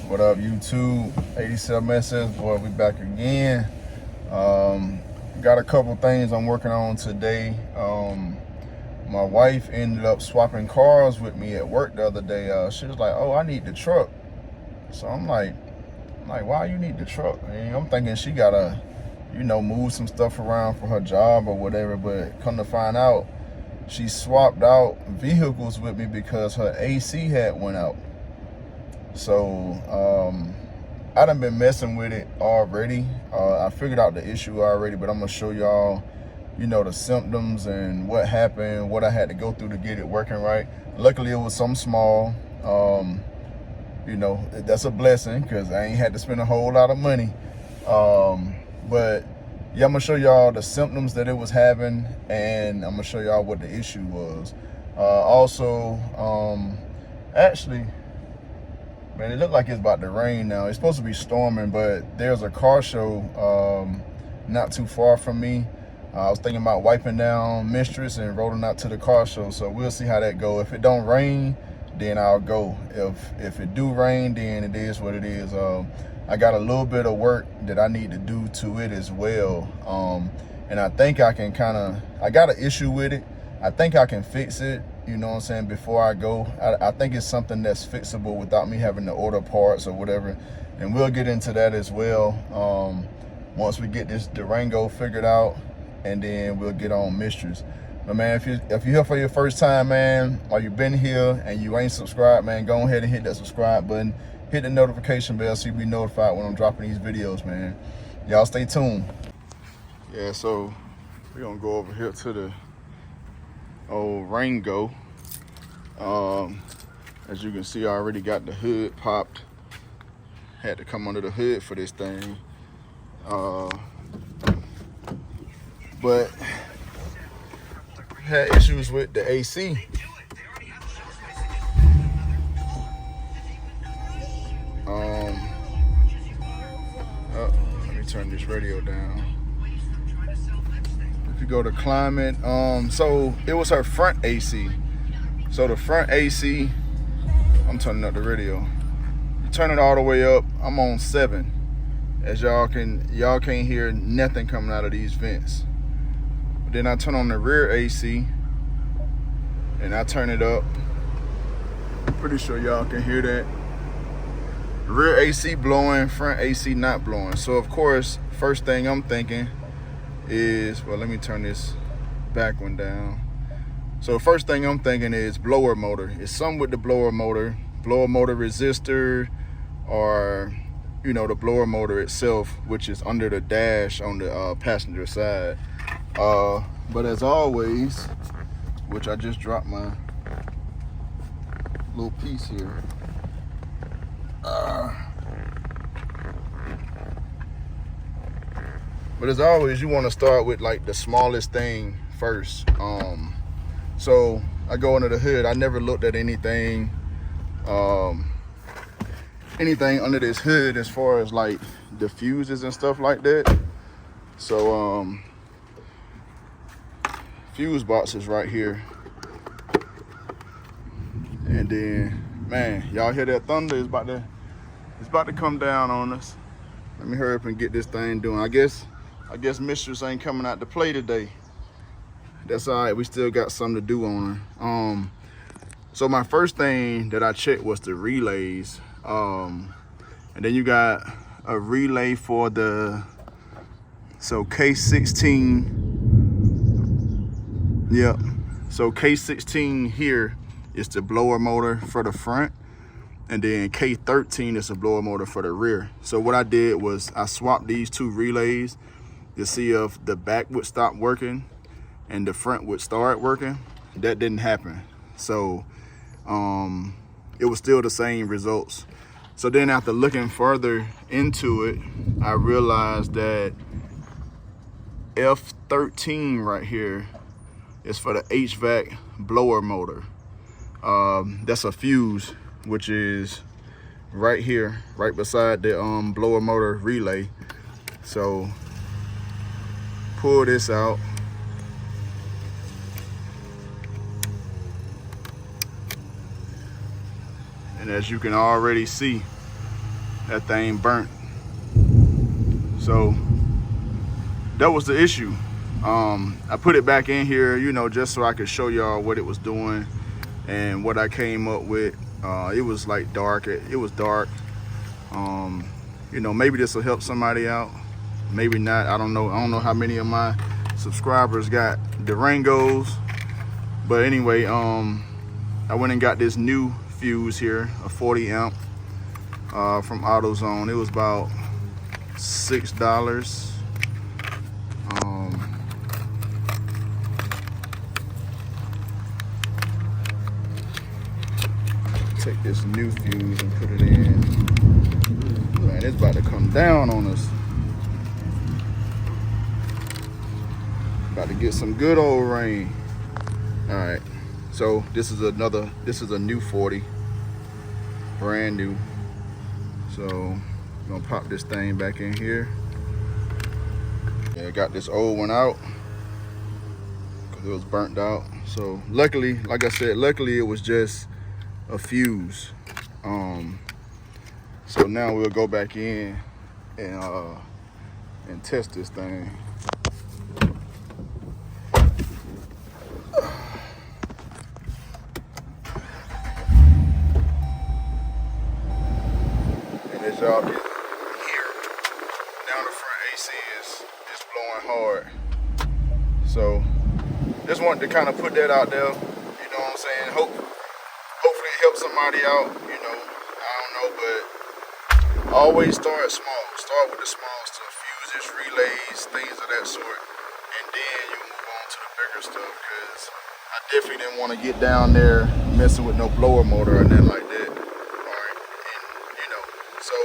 What up, YouTube? 87SS, boy, we back again. Got a couple things I'm working on today. My wife ended up swapping cars with me at work the other day. She was like, "Oh, I need the truck." So I'm like, why you need the truck? And I'm thinking she gotta, move some stuff around for her job or whatever. But come to find out, she swapped out vehicles with me because her AC had went out. So I done been messing with it already. I figured out the issue already, but I'm gonna show y'all, the symptoms and what happened, what I had to go through to get it working right. Luckily, it was something small. That's a blessing because I ain't had to spend a whole lot of money. But yeah, I'm gonna show y'all the symptoms that it was having, and I'm gonna show y'all what the issue was. Actually, man, it looked like it's about to rain now. It's supposed to be storming, but there's a car show not too far from me. I was thinking about wiping down Mistress and rolling out to the car show, so we'll see how that go. If it don't rain, then I'll go. If it do rain, then it is what it is. I got a little bit of work that I need to do to it as well, and I think I can I got an issue with it. I think I can fix it, before I go. I think it's something that's fixable without me having to order parts or whatever, and we'll get into that as well once we get this Durango figured out, and then we'll get on Mistress. But man, if you're here for your first time, man, or you've been here and you ain't subscribed, man, go ahead and hit that subscribe button. Hit the notification bell so you'll be notified when I'm dropping these videos, man. Y'all stay tuned. Yeah, so we're gonna go over here to the old Rango. As you can see, I already got the hood popped. Had to come under the hood for this thing. But had issues with the AC. Let me turn this radio down. If you go to climate, so it was her front AC. So the front AC, I'm turning up the radio. You turn it all the way up, I'm on 7. As y'all can't hear nothing coming out of these vents. But then I turn on the rear AC and I turn it up. Pretty sure y'all can hear that. Rear AC blowing, front AC not blowing. So of course, first thing I'm thinking is, well, let me turn this back one down. So first thing I'm thinking is blower motor. It's something with the blower motor resistor, or the blower motor itself, which is under the dash on the passenger side. But as always, which I just dropped my little piece here. But as always, you want to start with like the smallest thing first. So I go under the hood. I never looked at anything under this hood as far as like the fuses and stuff like that. So fuse box is right here. And then, man, y'all hear that thunder? It's about to come down on us. Let me hurry up and get this thing doing. I guess Mistress ain't coming out to play today. That's all right. We still got something to do on her. So my first thing that I checked was the relays. And then you got a relay for the K16. Yep. So K16 here is the blower motor for the front, and then K13 is the blower motor for the rear. So what I did was I swapped these two relays to see if the back would stop working and the front would start working. That didn't happen. So it was still the same results. So then after looking further into it, I realized that F13 right here is for the HVAC blower motor. That's a fuse, which is right here, right beside the blower motor relay. So pull this out. And as you can already see, that thing burnt. So that was the issue. I put it back in here, you know, just so I could show y'all what it was doing and what I came up with. It was like dark. It was dark. You know, maybe this will help somebody out, maybe not. I don't know how many of my subscribers got Durangos, but anyway, I went and got this new fuse here, a 40 amp from AutoZone. It was about $6. Take this new fuse and put it in. Man, it's about to come down on us. About to get some good old rain. All right, so this is a new 40, brand new. So I'm gonna pop this thing back in here. Yeah, I got this old one out because it was burnt out. So luckily, like I said, luckily it was just a fuse. So now we'll go back in and test this thing. And as y'all can hear, down the front AC is blowing hard. So just wanted to kind of put that out there. You know what I'm saying? Hopefully it helps somebody out. You know, I don't know, but always start small. Start with the small stuff, fuses, relays, things of that sort, and then you move on to the bigger stuff. Because I definitely didn't want to get down there messing with no blower motor or nothing like that. Alright, and you know, so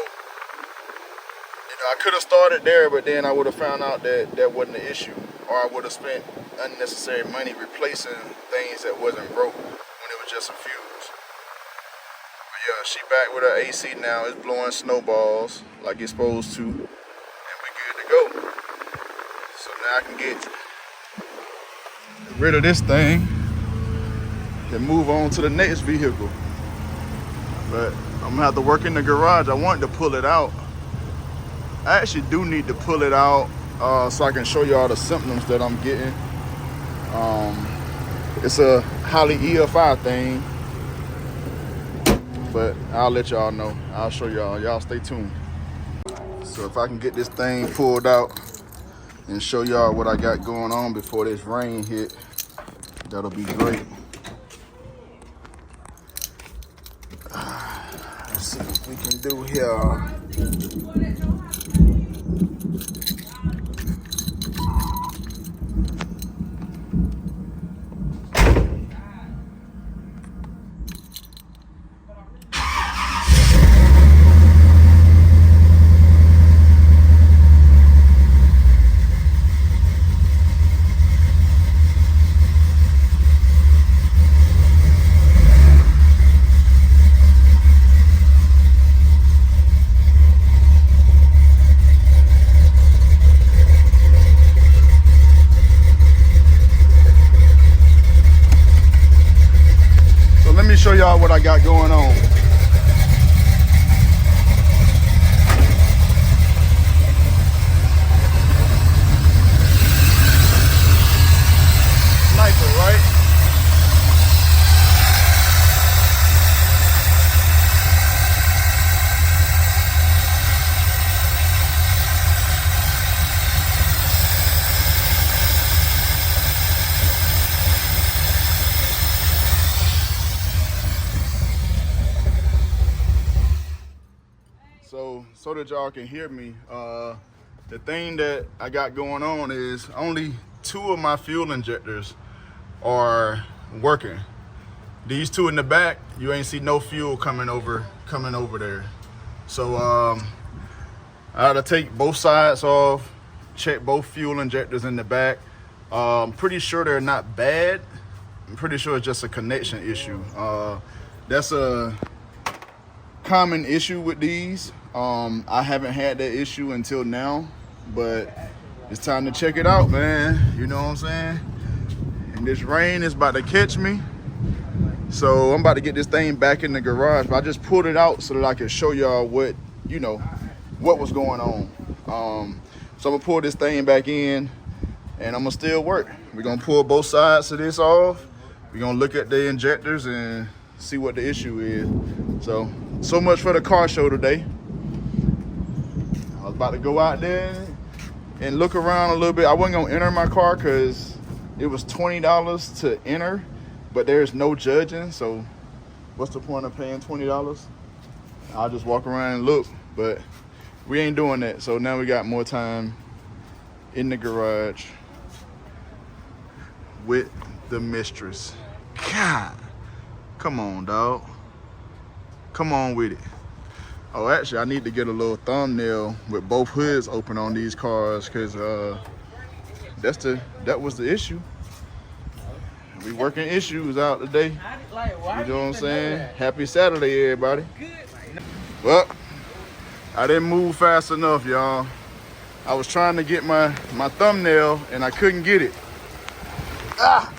you know, I could have started there, but then I would have found out that that wasn't the issue, or I would have spent unnecessary money replacing things that wasn't broke when it was just a fuse. Yeah, she back with her AC now. It's blowing snowballs like it's supposed to, and we good to go. So now I can get rid of this thing and move on to the next vehicle. But I'm gonna have to work in the garage. I wanted to pull it out. I actually do need to pull it out so I can show y'all the symptoms that I'm getting. It's a highly EFI thing, but I'll let y'all know. I'll show y'all. Y'all stay tuned. So if I can get this thing pulled out and show y'all what I got going on before this rain hit, that'll be great. Let's see what we can do here. Show y'all what I got going on. Sniper, right? So that y'all can hear me, the thing that I got going on is only 2 of my fuel injectors are working. These 2 in the back, you ain't see no fuel coming over there. So I had to take both sides off, check both fuel injectors in the back. I'm pretty sure they're not bad. I'm pretty sure it's just a connection issue. That's a common issue with these. I haven't had that issue until now, but it's time to check it out, man. You know what I'm saying? And this rain is about to catch me. So I'm about to get this thing back in the garage, but I just pulled it out so that I can show y'all what you know, what was going on. So I'm gonna pull this thing back in, and I'm gonna still work. We're gonna pull both sides of this off. We're gonna look at the injectors and see what the issue is. So much for the car show today. I was about to go out there and look around a little bit. I wasn't gonna enter my car because it was $20 to enter, but there's no judging. So what's the point of paying $20? I'll just walk around and look, but we ain't doing that. So now we got more time in the garage with the mistress. God, come on, dog. Come on with it. Oh, actually, I need to get a little thumbnail with both hoods open on these cars, because that was the issue. We working issues out today. You know what I'm saying? Happy Saturday, everybody. Well, I didn't move fast enough, y'all. I was trying to get my thumbnail and I couldn't get it. Ah!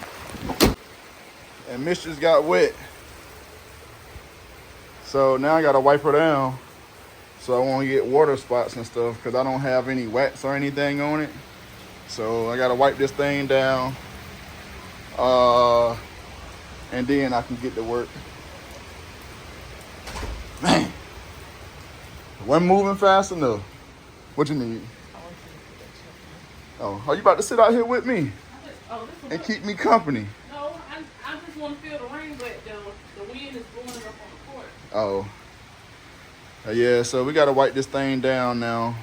And mistress got wet. So now I gotta wipe her down so I won't get water spots and stuff, because I don't have any wax or anything on it. So I gotta wipe this thing down. And then I can get to work. Man, wasn't moving fast enough. What you need? Oh, are you about to sit out here with me and keep me company? No, I just want to feel the rain, but the wind is blowing up on the porch. Oh. Yeah, so we got to wipe this thing down now,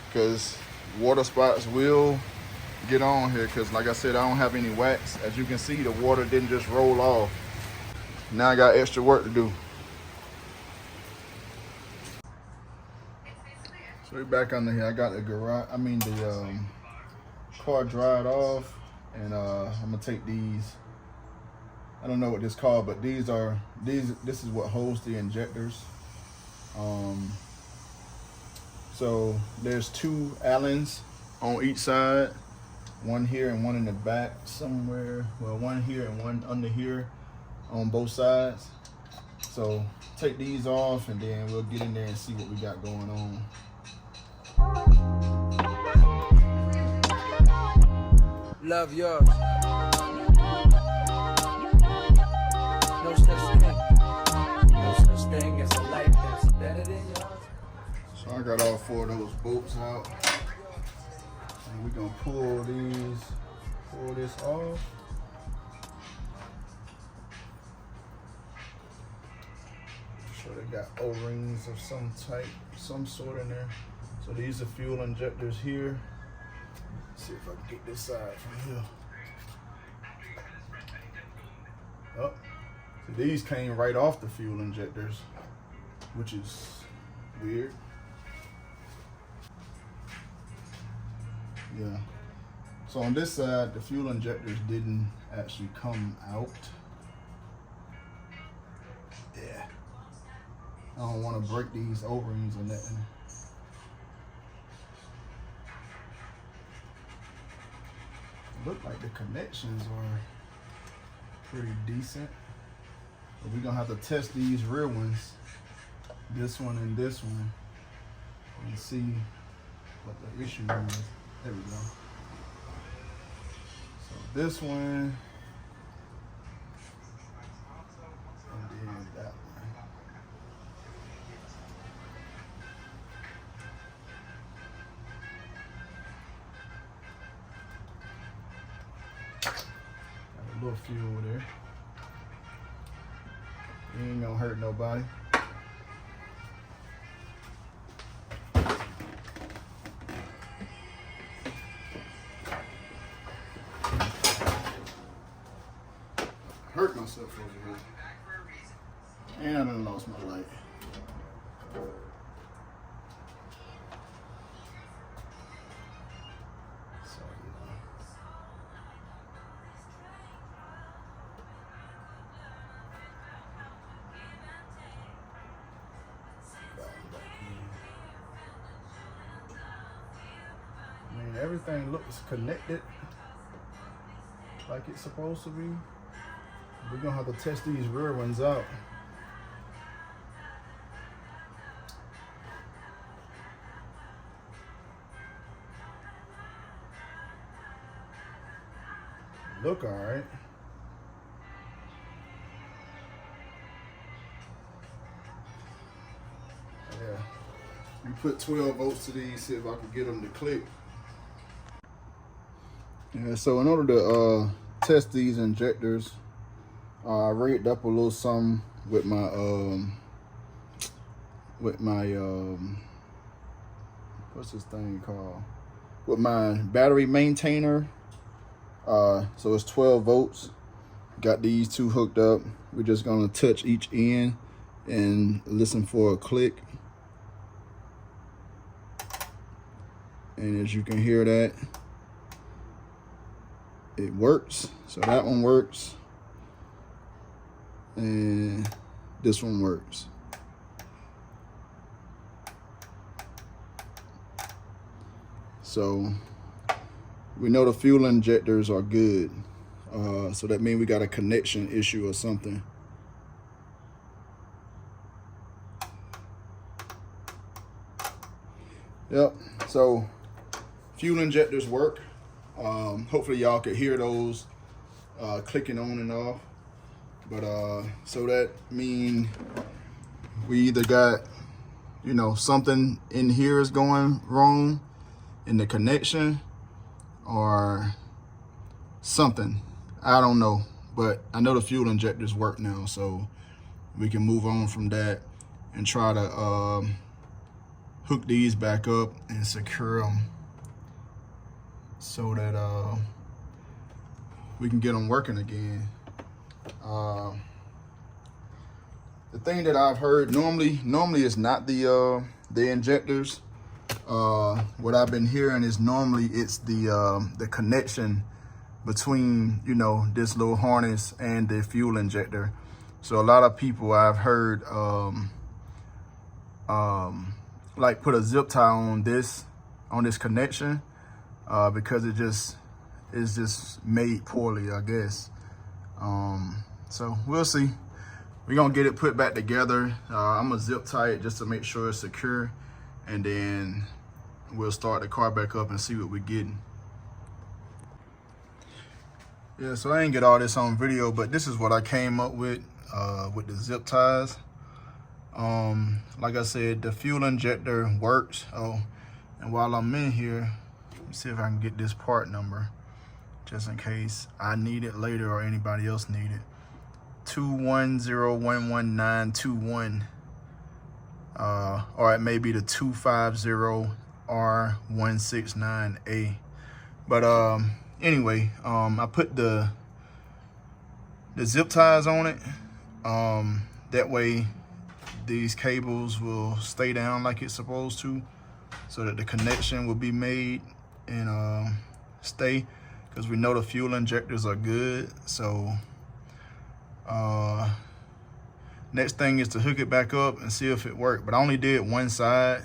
because water spots will get on here, because like I said, I don't have any wax. As you can see, the water didn't just roll off. Now I got extra work to do. So we're back under here. I got the garage, the car dried off, and I'm gonna take these. I don't know what this called, but this is what holds the injectors. So there's two Allens on each side, one here and one in the back somewhere. Well, one here and one under here on both sides. So take these off and then we'll get in there and see what we got going on. Love yours. No such thing. No such thing as a life that's better than yours. So I got all four of those bolts out. And we're gonna pull this off. So they got O-rings of some type, some sort in there. So these are fuel injectors here. Let's see if I can get this side from here. Oh, so these came right off the fuel injectors, which is weird. Yeah. So on this side, the fuel injectors didn't actually come out. Yeah. I don't want to break these O-rings or nothing. Look like the connections are pretty decent. But we're gonna have to test these rear ones, this one and this one, and see what the issue is. There we go. So this one, and then that one. Got a little fuel there. It ain't gonna hurt nobody. Hurt myself over here. And I done lost my light. So, I mean, everything looks connected like it's supposed to be. We're gonna have to test these rear ones out. Look all right. Yeah. We put 12 volts to these, see if I can get them to click. Yeah, so in order to test these injectors, I rigged up a little something with my what's this thing called? With my battery maintainer. So it's 12 volts. Got these two hooked up. We're just gonna touch each end and listen for a click. And as you can hear that, it works. So that one works. And this one works. So we know the fuel injectors are good. So that means we got a connection issue or something. Yep, so fuel injectors work. Hopefully y'all could hear those clicking on and off. But so that means we either got, you know, something in here is going wrong in the connection or something. I don't know, but I know the fuel injectors work now, so we can move on from that and try to hook these back up and secure them so that we can get them working again. The thing that I've heard, normally it's not the injectors. What I've been hearing is normally it's the connection between, you know, this little harness and the fuel injector. So a lot of people I've heard like put a zip tie on this connection because it's just made poorly, I guess. So we'll see. We're gonna get it put back together. I'm gonna zip tie it just to make sure it's secure, and then we'll start the car back up and see what we're getting. Yeah, so I didn't get all this on video, but this is what I came up with the zip ties. Like I said, the fuel injector works. Oh, and while I'm in here, let me see if I can get this part number, just in case I need it later or anybody else need it. 210-11921. Or it may be the 250R169A. But anyway, I put the zip ties on it. That way these cables will stay down like it's supposed to, so that the connection will be made and stay, because we know the fuel injectors are good. So next thing is to hook it back up and see if it worked. But I only did one side,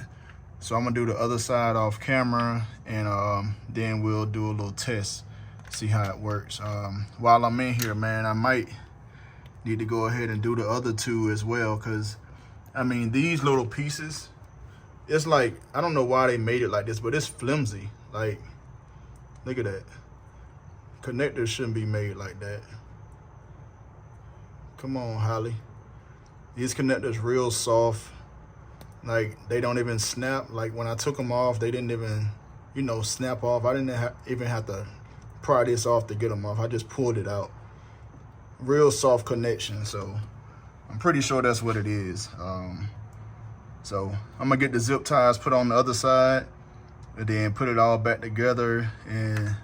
so I'm gonna do the other side off camera, and then we'll do a little test, see how it works. While I'm in here, man, I might need to go ahead and do the other two as well, because I mean, these little pieces, it's like, I don't know why they made it like this, but it's flimsy. Like, look at that. Connectors shouldn't be made like that. Come on, Holly. These connectors real soft. Like, they don't even snap. Like, when I took them off, they didn't even, you know, snap off. I didn't even have to pry this off to get them off. I just pulled it out. Real soft connection, so I'm pretty sure that's what it is. So I'm gonna get the zip ties put on the other side and then put it all back together, and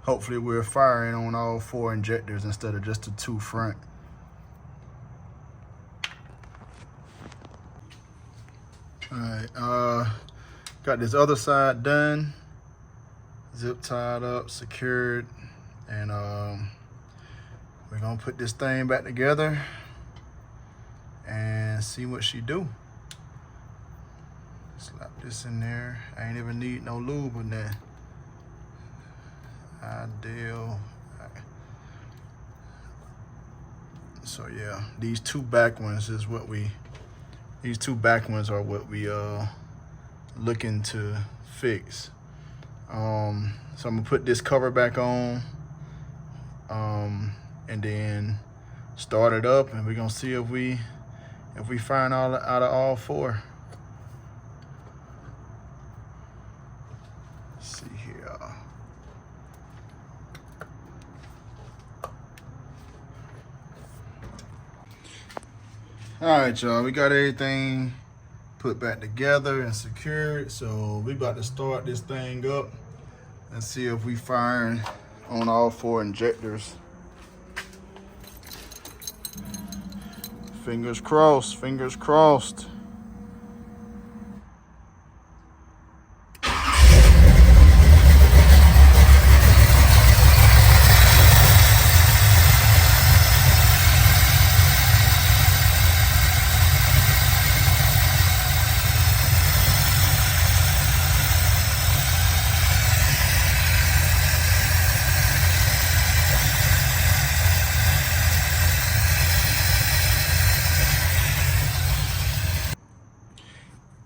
hopefully we're firing on all 4 injectors instead of just the 2 front. All right, got this other side done, zip tied up, secured, and we're gonna put this thing back together and see what she do. Slap this in there. I ain't even need no lube in there. Ideal. So yeah, these 2 back ones is what we, these 2 back ones are what we looking to fix. So I'm gonna put this cover back on and then start it up, and we're gonna see if we find out of all four. Let's see here. All right, y'all, we got everything put back together and secured, so we about to start this thing up and see if we firing on all four injectors. Fingers crossed, fingers crossed.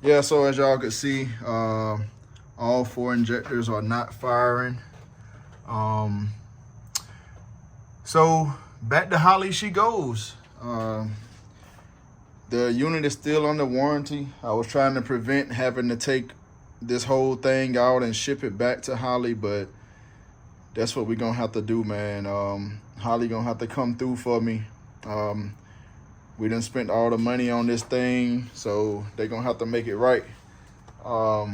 Yeah, so as y'all can see, all four injectors are not firing. So back to Holly she goes. The unit is still under warranty. I was trying to prevent having to take this whole thing out and ship it back to Holly, but that's what we're gonna have to do, man. Holly gonna have to come through for me. We done spent all the money on this thing, so they're gonna have to make it right. I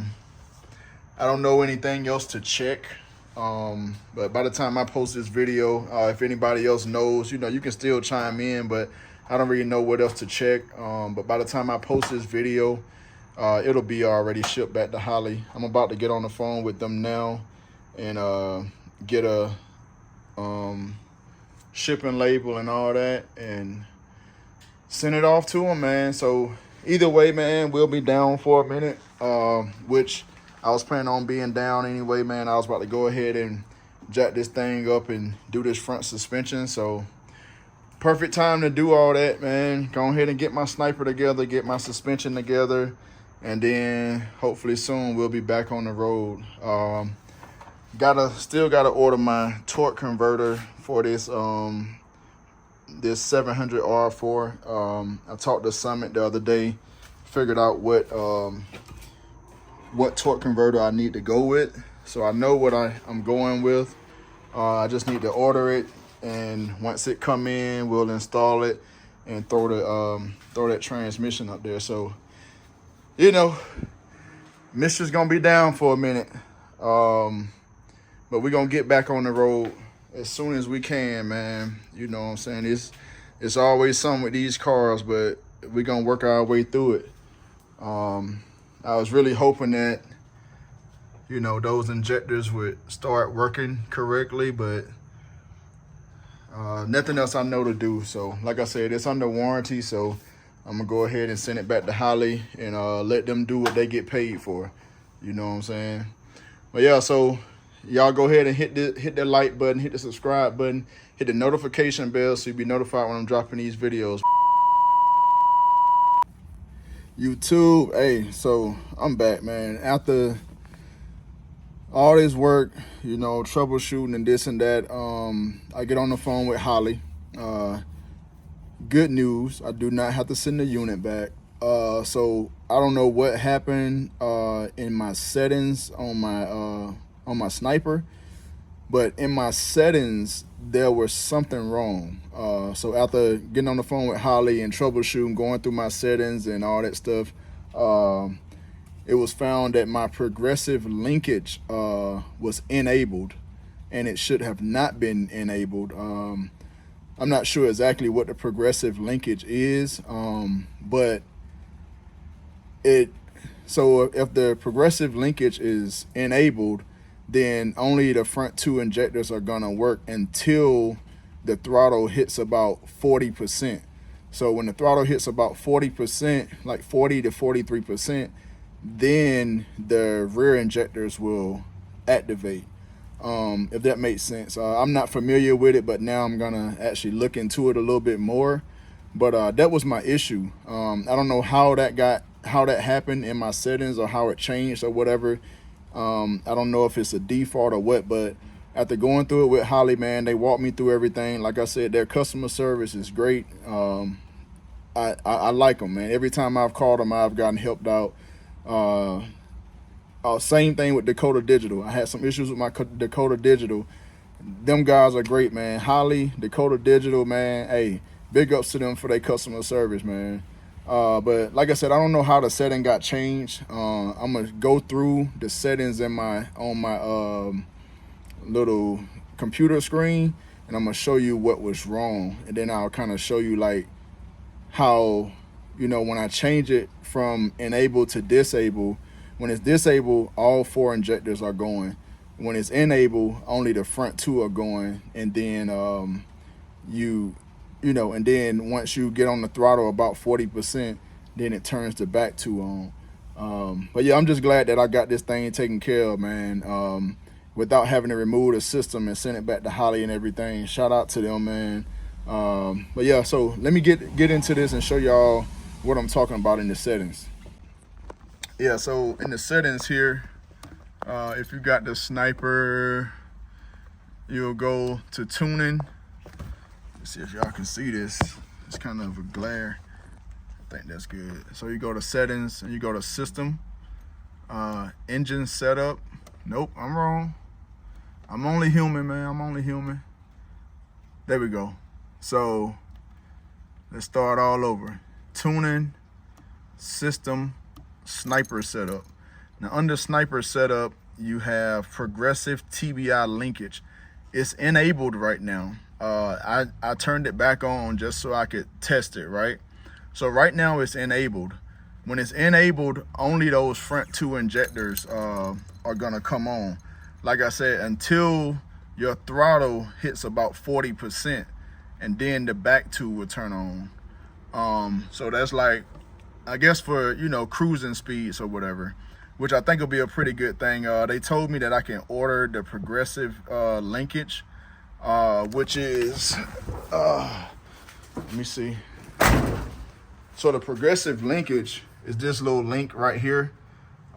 don't know anything else to check, but by the time I post this video, if anybody else knows, you know, you can still chime in, but I don't really know what else to check. But by the time I post this video, it'll be already shipped back to Holly. I'm about to get on the phone with them now and get a shipping label and all that, and send it off to them, man. So either way, man, we'll be down for a minute, which I was planning on being down anyway, man. I was about to go ahead and jack this thing up and do this front suspension. So perfect time to do all that, man. Go ahead and get my sniper together, get my suspension together, and then hopefully soon we'll be back on the road. Still gotta order my torque converter for this this 700 R4. I talked to Summit the other day, figured out what torque converter I need to go with, so I know what I'm going with. I just need to order it, and once it come in, we'll install it and throw that transmission up there. So, you know, Mister's gonna be down for a minute, but we're gonna get back on the road as soon as we can, man. You know what I'm saying? It's always something with these cars, but we're gonna work our way through it. I was really hoping that, you know, those injectors would start working correctly, but nothing else I know to do. So like I said, it's under warranty, so I'm gonna go ahead and send it back to Holly and let them do what they get paid for. You know what I'm saying? But yeah, so y'all go ahead and hit the like button, hit the subscribe button, hit the notification bell so you'll be notified when I'm dropping these videos. YouTube, hey, so I'm back, man. After all this work, you know, troubleshooting and this and that, I get on the phone with Holly. Good news, I do not have to send the unit back. So I don't know what happened in my settings on my sniper, but in my settings there was something wrong. So after getting on the phone with Holly and troubleshooting, going through my settings and all that stuff, it was found that my progressive linkage was enabled, and it should have not been enabled. I'm not sure exactly what the progressive linkage is, but so if the progressive linkage is enabled, then only the front two injectors are gonna work until the throttle hits about 40%. So when the throttle hits about 40%, like 40 to 43%, then the rear injectors will activate, if that makes sense. I'm not familiar with it, but now I'm gonna actually look into it a little bit more. But that was my issue. I don't know how that happened in my settings or how it changed or whatever. I don't know if it's a default or what, but after going through it with Holly, man, they walked me through everything. Like I said, their customer service is great. I like them, man. Every time I've called them, I've gotten helped out. Same thing with Dakota Digital. I had some issues with my Dakota Digital. Them guys are great, man. Holly, Dakota Digital, man. Hey, big ups to them for their customer service, man. But like I said, I don't know how the setting got changed. I'm gonna go through the settings on my little computer screen, and I'm gonna show you what was wrong, and then I'll kind of show you like how, you know, when I change it from enable to disable, when it's disabled, all 4 injectors are going. When it's enabled, only the front 2 are going, and then you know, and then once you get on the throttle about 40%, then it turns the back 2 on. But yeah, I'm just glad that I got this thing taken care of, man, without having to remove the system and send it back to Holly and everything. Shout out to them, man. But yeah, so let me get into this and show y'all what I'm talking about in the settings. Yeah, so in the settings here, if you got the sniper, you'll go to tuning. Let's see if y'all can see this. It's kind of a glare. I think that's good. So you go to settings and you go to system, engine setup. Nope, I'm wrong. I'm only human, man. I'm only human. There we go. So let's start all over. Tuning, system, sniper setup. Now under sniper setup, you have progressive TBI linkage. It's enabled right now. I turned it back on just so I could test it, right? So right now it's enabled. When it's enabled, only those front 2 injectors are gonna come on. Like I said, until your throttle hits about 40%, and then the back 2 will turn on. So that's like, I guess for, you know, cruising speeds or whatever, which I think will be a pretty good thing. They told me that I can order the progressive linkage, which is, let me see. So the progressive linkage is this little link right here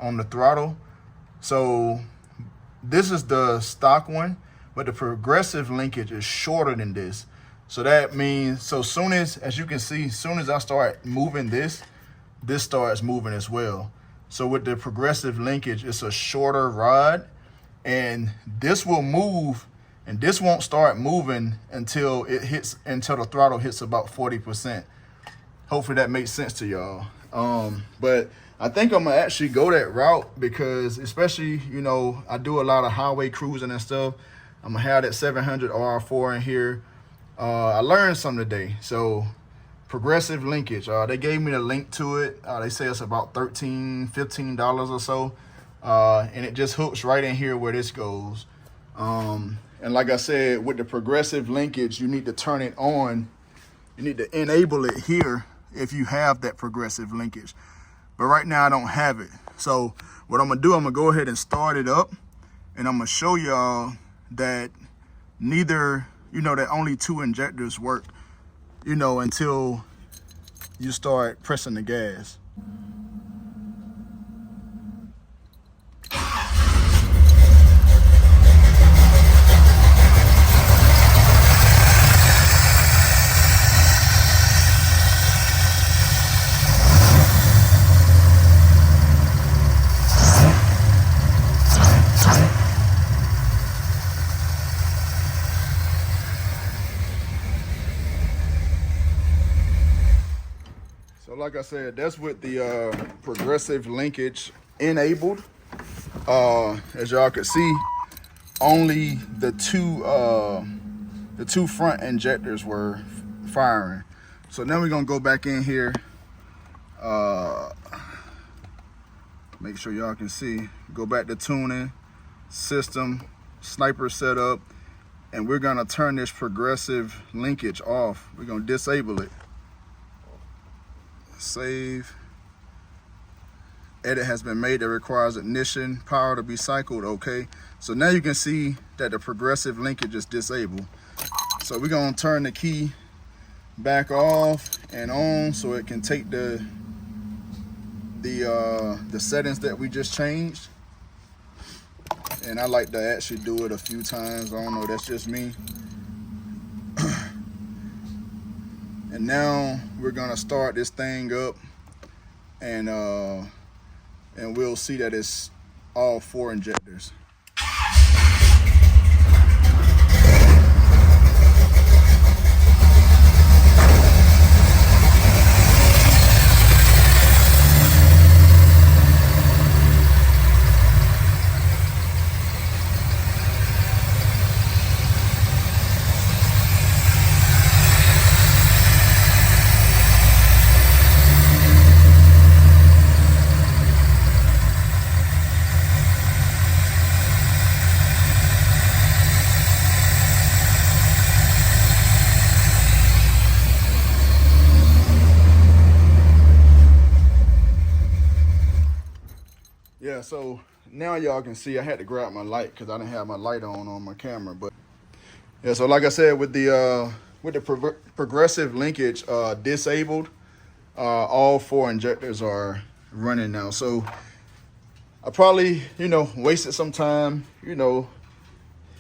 on the throttle. So this is the stock one, but the progressive linkage is shorter than this. So that means, so soon as you can see, soon as I start moving this starts moving as well. So with the progressive linkage, it's a shorter rod, and this will move, and this won't start moving until the throttle hits about 40%. Hopefully that makes sense to y'all. But I think I'm gonna actually go that route because, especially, you know, I do a lot of highway cruising and stuff. I'm gonna have that 700 R4 in here. I learned something today. So progressive linkage, they gave me the link to it. They say it's about $15 or so, and it just hooks right in here where this goes. And like I said, with the progressive linkage, you need to turn it on. You need to enable it here if you have that progressive linkage. But right now I don't have it. So what I'm gonna do, I'm gonna go ahead and start it up, and I'm gonna show y'all that neither, you know, that only 2 injectors work, you know, until you start pressing the gas. So like I said, that's with the progressive linkage enabled. As y'all can see, only the two front injectors were firing. So now we're gonna go back in here. Make sure y'all can see. Go back to tuning, system, sniper setup, and we're gonna turn this progressive linkage off. We're gonna disable it. Save. Edit has been made that requires ignition power to be cycled. Okay, so now you can see that the progressive linkage is disabled. So we're gonna turn the key back off and on so it can take the settings that we just changed. and I like to actually do it a few times. I don't know, that's just me. And now we're gonna start this thing up, and we'll see that it's all 4 injectors. Yeah, so now y'all can see I had to grab my light because I didn't have my light on my camera. But yeah, so like I said, with the progressive linkage disabled, all 4 injectors are running now. So I probably, wasted some time,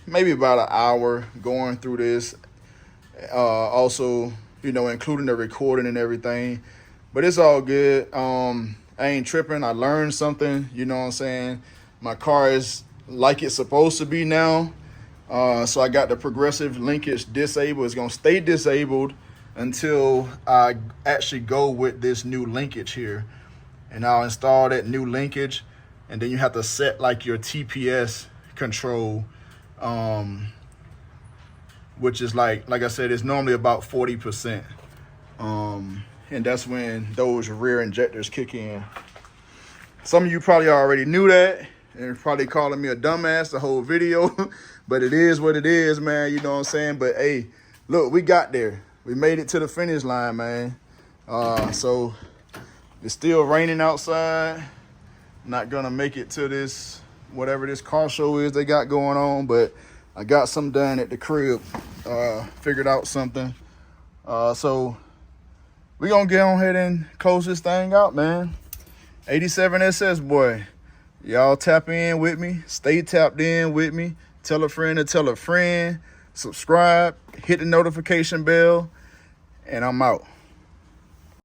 maybe about an hour going through this. Also, including the recording and everything. But it's all good. I ain't tripping. I learned something, you know what I'm saying? My car is like it's supposed to be now. So I got the progressive linkage disabled. It's gonna stay disabled until I actually go with this new linkage here. And I'll install that new linkage, and then you have to set like your TPS control, which is like I said, it's normally about 40%. And that's when those rear injectors kick in. Some of you probably already knew that and probably calling me a dumbass the whole video, but it is what it is, man. You know what I'm saying? But hey, look, we got there. We made it to the finish line, man. So it's still raining outside. Not gonna make it to this, whatever this car show is they got going on, but I got some done at the crib. Figured out something. So we're gonna get on ahead and close this thing out, man. 87 SS, boy. Y'all tap in with me. Stay tapped in with me. Tell a friend to tell a friend. Subscribe. Hit the notification bell. And I'm out.